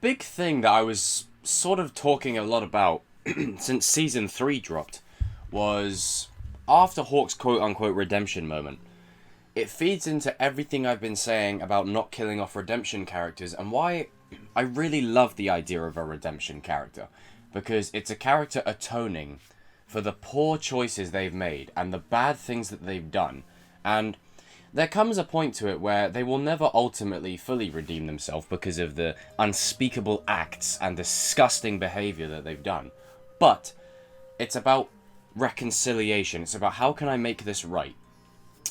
big thing that I was sort of talking a lot about since season 3 dropped was after Hawk's quote-unquote redemption moment. It feeds into everything I've been saying about not killing off redemption characters and why I really love the idea of a redemption character. Because it's a character atoning for the poor choices they've made and the bad things that they've done. And there comes a point to it where they will never ultimately fully redeem themselves because of the unspeakable acts and disgusting behaviour that they've done. But it's about reconciliation. It's about how can I make this right?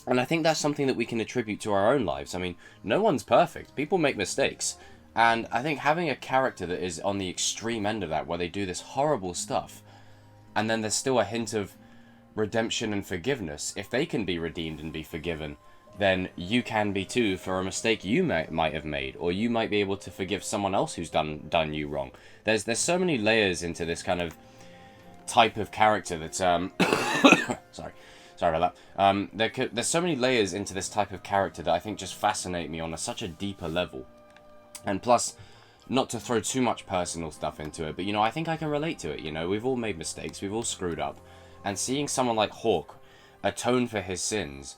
And I think that's something that we can attribute to our own lives. I mean, no one's perfect. People make mistakes. And I think having a character that is on the extreme end of that, where they do this horrible stuff, and then there's still a hint of redemption and forgiveness, if they can be redeemed and be forgiven, then you can be too for a mistake you might have made, or you might be able to forgive someone else who's done you wrong. There's so many layers into this kind of type of character that sorry about that. There's so many layers into this type of character that I think just fascinate me on such a deeper level. And plus, not to throw too much personal stuff into it, but I think I can relate to it. We've all made mistakes, we've all screwed up, and seeing someone like Hawk atone for his sins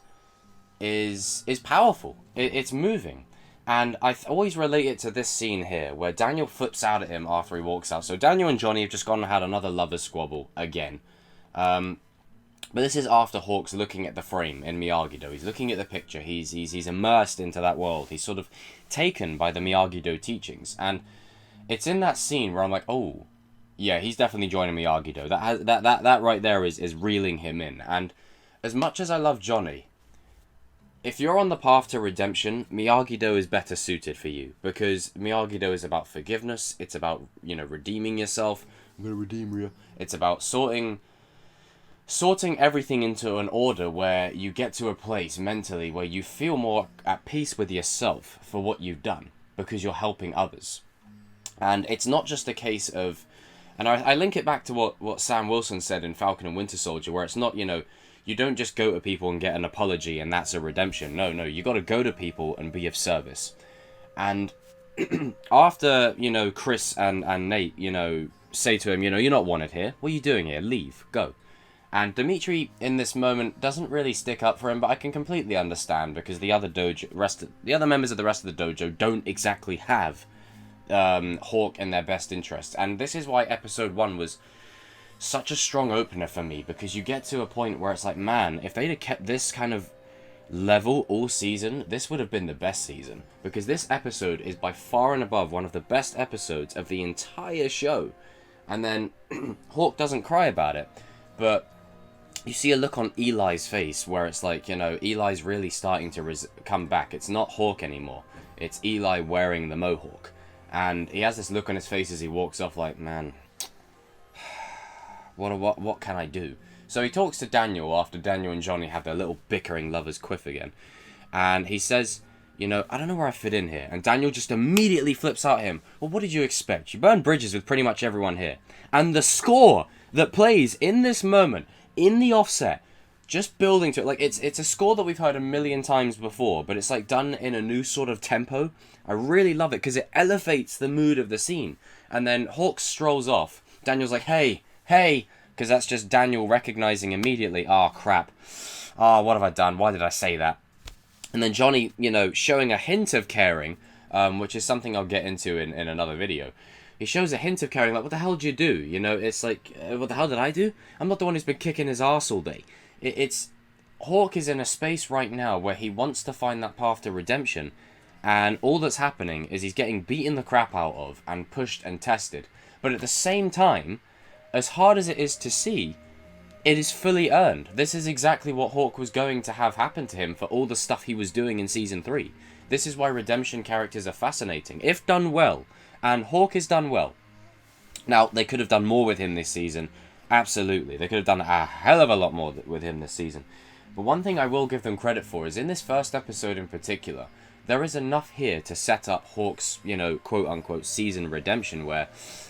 is powerful. It's moving. And I always relate it to this scene here, where Daniel flips out at him after he walks out. So Daniel and Johnny have just gone and had another lovers squabble again. But this is after Hawk's looking at the frame in Miyagi-Do. He's looking at the picture. He's immersed into that world. He's sort of taken by the Miyagi-Do teachings. And it's in that scene where I'm like, oh, yeah, he's definitely joining Miyagi-Do. That right there is reeling him in. And as much as I love Johnny, if you're on the path to redemption, Miyagi-Do is better suited for you. Because Miyagi-Do is about forgiveness. It's about, redeeming yourself. I'm going to redeem you. It's about sorting everything into an order where you get to a place mentally where you feel more at peace with yourself for what you've done because you're helping others. And it's not just a case of, and I link it back to what Sam Wilson said in Falcon and Winter Soldier, where it's not, you don't just go to people and get an apology and that's a redemption. No, you got to go to people and be of service. And after, Chris and Nate, say to him, you're not wanted here. What are you doing here? Leave. Go. And Dimitri, in this moment, doesn't really stick up for him, but I can completely understand because the other members of the rest of the dojo don't exactly have Hawk in their best interest. And this is why episode 1 was such a strong opener for me, because you get to a point where it's like, man, if they'd have kept this kind of level all season, this would have been the best season. Because this episode is by far and above one of the best episodes of the entire show. And then Hawk doesn't cry about it, but you see a look on Eli's face where it's like, Eli's really starting to come back. It's not Hawk anymore. It's Eli wearing the mohawk. And he has this look on his face as he walks off like, man, what can I do? So he talks to Daniel after Daniel and Johnny have their little bickering lovers quiff again. And he says, I don't know where I fit in here. And Daniel just immediately flips out at him. Well, what did you expect? You burned bridges with pretty much everyone here. And the score that plays in this moment, in the offset, just building to it, like it's a score that we've heard a million times before, but it's like done in a new sort of tempo. I really love it because it elevates the mood of the scene. And then Hawk strolls off. Daniel's like, hey, because that's just Daniel recognizing immediately, crap. What have I done? Why did I say that? And then Johnny, showing a hint of caring, which is something I'll get into in another video. He shows a hint of caring, like, what the hell did you do? It's like, what the hell did I do? I'm not the one who's been kicking his arse all day. Hawk is in a space right now where he wants to find that path to redemption, and all that's happening is he's getting beaten the crap out of and pushed and tested. But at the same time, as hard as it is to see, it is fully earned. This is exactly what Hawk was going to have happen to him for all the stuff he was doing in Season 3. This is why redemption characters are fascinating, if done well. And Hawk is done well. Now, they could have done more with him this season. Absolutely. They could have done a hell of a lot more with him this season. But one thing I will give them credit for is in this first episode in particular, there is enough here to set up Hawk's, quote-unquote season redemption where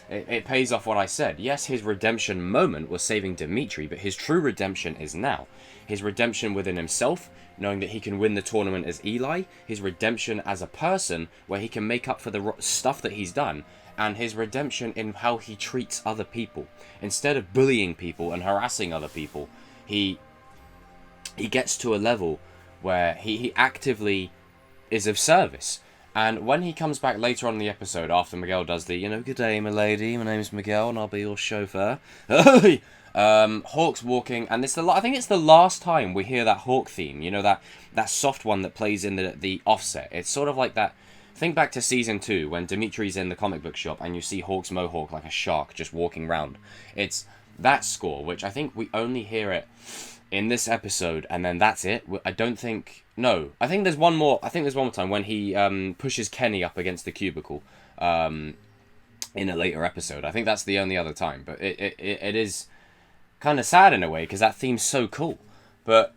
it pays off what I said. Yes, his redemption moment was saving Dimitri, but his true redemption is now. His redemption within himself, knowing that he can win the tournament as Eli. His redemption as a person, where he can make up for the stuff that he's done. and his redemption in how he treats other people. Instead of bullying people and harassing other people, he gets to a level where he actively is of service. And when he comes back later on in the episode, after Miguel does the, good day, my lady, my name is Miguel, and I'll be your chauffeur. Hawk's walking, and I think it's the last time we hear that Hawk theme, that soft one that plays in the offset. It's sort of like that. Think back to season 2 when Dimitri's in the comic book shop and you see Hawk's mohawk like a shark just walking round. It's that score, which I think we only hear it in this episode, and then that's it. I don't think... No, I think there's one more. I think there's one more time when he pushes Kenny up against the cubicle in a later episode. I think that's the only other time, but it is kind of sad in a way because that theme's so cool. But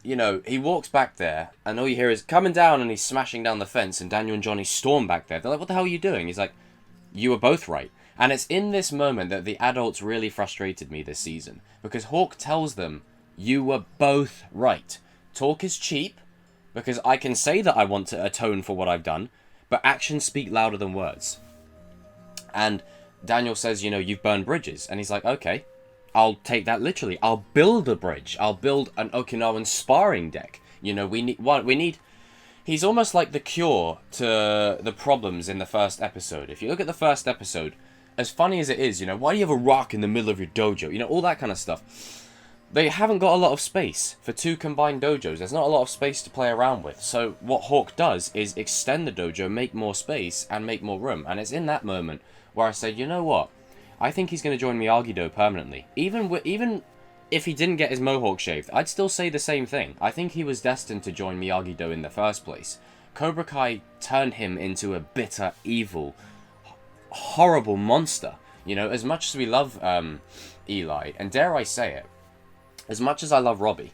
he walks back there, and all you hear is coming down, and he's smashing down the fence, and Daniel and Johnny storm back there. They're like, "What the hell are you doing?" He's like, "You were both right." And it's in this moment that the adults really frustrated me this season, because Hawk tells them, "You were both right. Talk is cheap, because I can say that I want to atone for what I've done, but actions speak louder than words." And Daniel says, "You've burned bridges." And he's like, "Okay, I'll take that literally. I'll build a bridge. I'll build an Okinawan sparring deck. We need... He's almost like the cure to the problems in the first episode. If you look at the first episode, as funny as it is, why do you have a rock in the middle of your dojo? All that kind of stuff. They haven't got a lot of space for 2 combined dojos. There's not a lot of space to play around with. So what Hawk does is extend the dojo, make more space, and make more room. And it's in that moment where I say, you know what? I think he's going to join Miyagi-Do permanently. Even if he didn't get his mohawk shaved, I'd still say the same thing. I think he was destined to join Miyagi-Do in the first place. Cobra Kai turned him into a bitter, evil, horrible monster. As much as we love Eli, and dare I say it, as much as I love Robbie,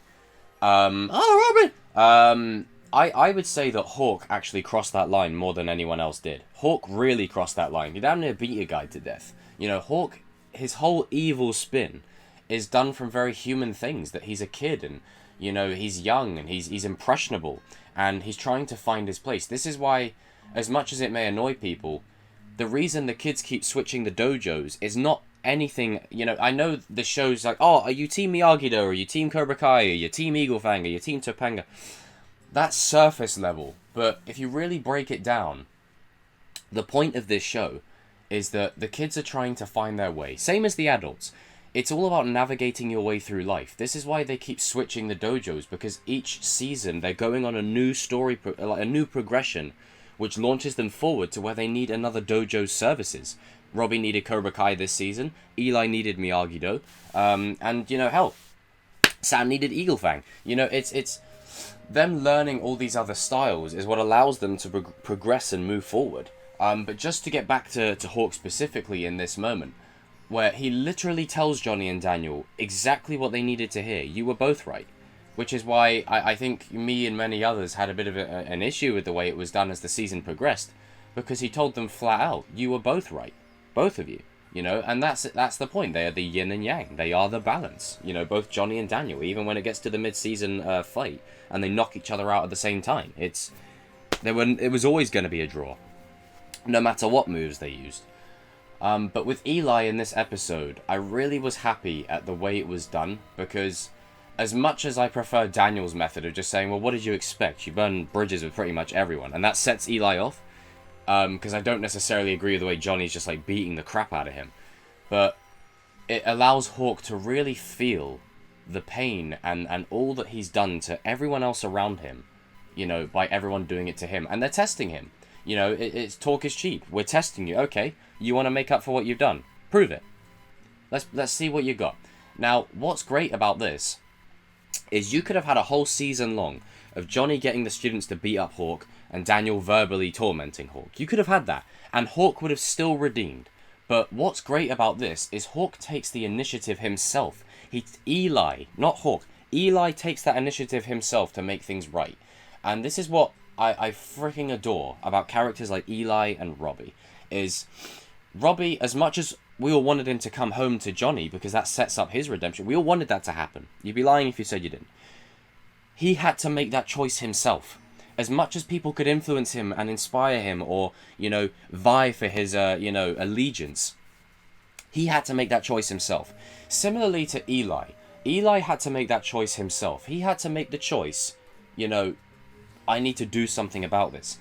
Robbie! I would say that Hawk actually crossed that line more than anyone else did. Hawk really crossed that line. He damn near beat a guy to death. Hawk, his whole evil spin is done from very human things, that he's a kid and, he's young and he's impressionable and he's trying to find his place. This is why, as much as it may annoy people, the reason the kids keep switching the dojos is not anything, I know the show's like, oh, are you Team Miyagi-Do, or are you Team Cobra Kai, are you Team Eagle Fang, are you Team Topanga? That's surface level, but if you really break it down, the point of this show is that the kids are trying to find their way, same as the adults. It's all about navigating your way through life. This is why they keep switching the dojos, because each season they're going on a new story, a new progression, which launches them forward to where they need another dojo's services. Robbie needed Cobra Kai this season. Eli needed Miyagi-Do. And, hell, Sam needed Eagle Fang. It's them learning all these other styles is what allows them to progress and move forward. But just to get back to Hawk specifically in this moment, where he literally tells Johnny and Daniel exactly what they needed to hear. You were both right. Which is why I think me and many others had a bit of an issue with the way it was done as the season progressed. Because he told them flat out, you were both right. Both of you. And that's the point. They are the yin and yang. They are the balance. Both Johnny and Daniel, even when it gets to the mid-season fight, and they knock each other out at the same time. It was always going to be a draw. No matter what moves they used. But with Eli in this episode, I really was happy at the way it was done, because as much as I prefer Daniel's method of just saying, well, what did you expect? You burn bridges with pretty much everyone, and that sets Eli off, because I don't necessarily agree with the way Johnny's just like beating the crap out of him, but it allows Hawk to really feel the pain and all that he's done to everyone else around him, by everyone doing it to him, and they're testing him. It's talk is cheap. We're testing you. Okay, you want to make up for what you've done? Prove it. Let's see what you got. Now, what's great about this is you could have had a whole season long of Johnny getting the students to beat up Hawk and Daniel verbally tormenting Hawk. You could have had that, and Hawk would have still redeemed. But what's great about this is Hawk takes the initiative himself. Eli, not Hawk. Eli takes that initiative himself to make things right. And this is what I freaking adore about characters like Eli and Robbie. Is Robbie, as much as we all wanted him to come home to Johnny because that sets up his redemption, we all wanted that to happen. You'd be lying if you said you didn't. He had to make that choice himself. as much as people could influence him and inspire him, or, you know, vie for his, you know, allegiance, he had to make that choice himself. Similarly to Eli. Eli had to make that choice himself. He had to make the choice, you know, I need to do something about this.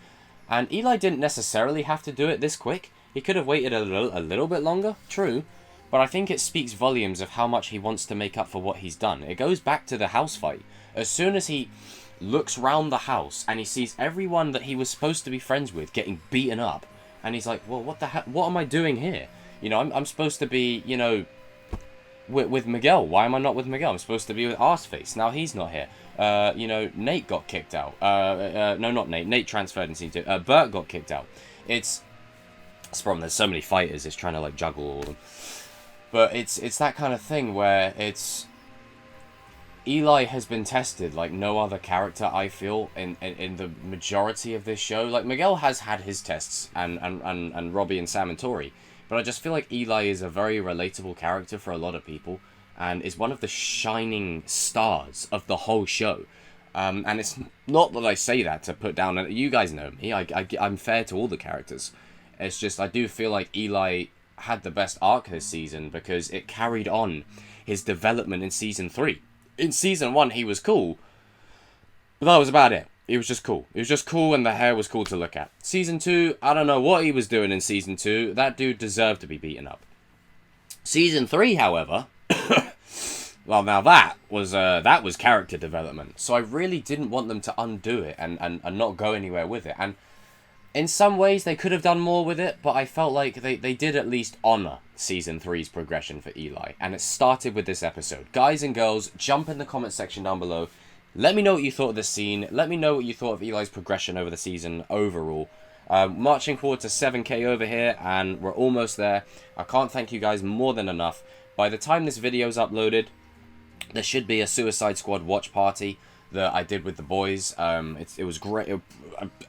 And Eli didn't necessarily have to do it this quick. He could have waited a little bit longer, true. But I think it speaks volumes of how much he wants to make up for what he's done. It goes back to the house fight. As soon as he looks round the house and he sees everyone that he was supposed to be friends with getting beaten up, and he's like, well, what the heck? What am I doing here? You know, I'm supposed to be, you know, with Miguel. Why am I not with Miguel? I'm supposed to be with Arseface. Now he's not here. You know, Nate got kicked out. No, not Nate. Nate transferred in Season 2. Bert got kicked out. It's the problem. There's so many fighters. It's trying to, like, juggle all of them. But it's that kind of thing where it's... Eli has been tested like no other character, I feel, in the majority of this show. Like, Miguel has had his tests, and Robbie and Sam and Tori. But I just feel like Eli is a very relatable character for a lot of people, and is one of the shining stars of the whole show. And it's not that I say that to put down... You guys know me. I'm fair to all the characters. It's just I do feel like Eli had the best arc this season because it carried on his development in Season 3. In Season 1, he was cool, but that was about it. He was just cool. He was just cool, and the hair was cool to look at. Season 2, I don't know what he was doing in Season 2. That dude deserved to be beaten up. Season 3, however, well, now that was character development. So I really didn't want them to undo it and not go anywhere with it. And in some ways, they could have done more with it, but I felt like they did at least honour Season 3's progression for Eli. And it started with this episode. Guys and girls, jump in the comment section down below. Let me know what you thought of this scene. Let me know what you thought of Eli's progression over the season overall. Marching forward to 7k over here, and we're almost there. I can't thank you guys more than enough. By the time this video is uploaded, there should be a Suicide Squad watch party that I did with the boys. It was great.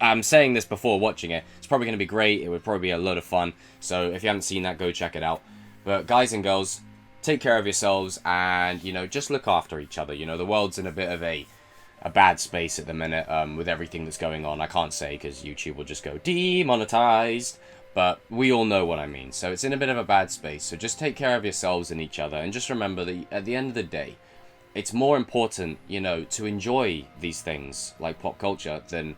I'm saying this before watching it. It's probably going to be great. It would probably be a load of fun. So if you haven't seen that, go check it out. But guys and girls, take care of yourselves, and, you know, just look after each other. You know, the world's in a bit of a bad space at the minute with everything that's going on. I can't say because YouTube will just go demonetized, but we all know what I mean. So it's in a bit of a bad space. So just take care of yourselves and each other, and just remember that at the end of the day, it's more important, you know, to enjoy these things like pop culture than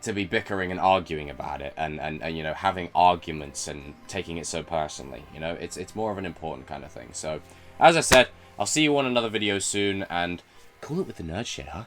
to be bickering and arguing about it and you know, having arguments and taking it so personally. You know, it's more of an important kind of thing. So as I said, I'll see you on another video soon, and cool it with the nerd shit, huh?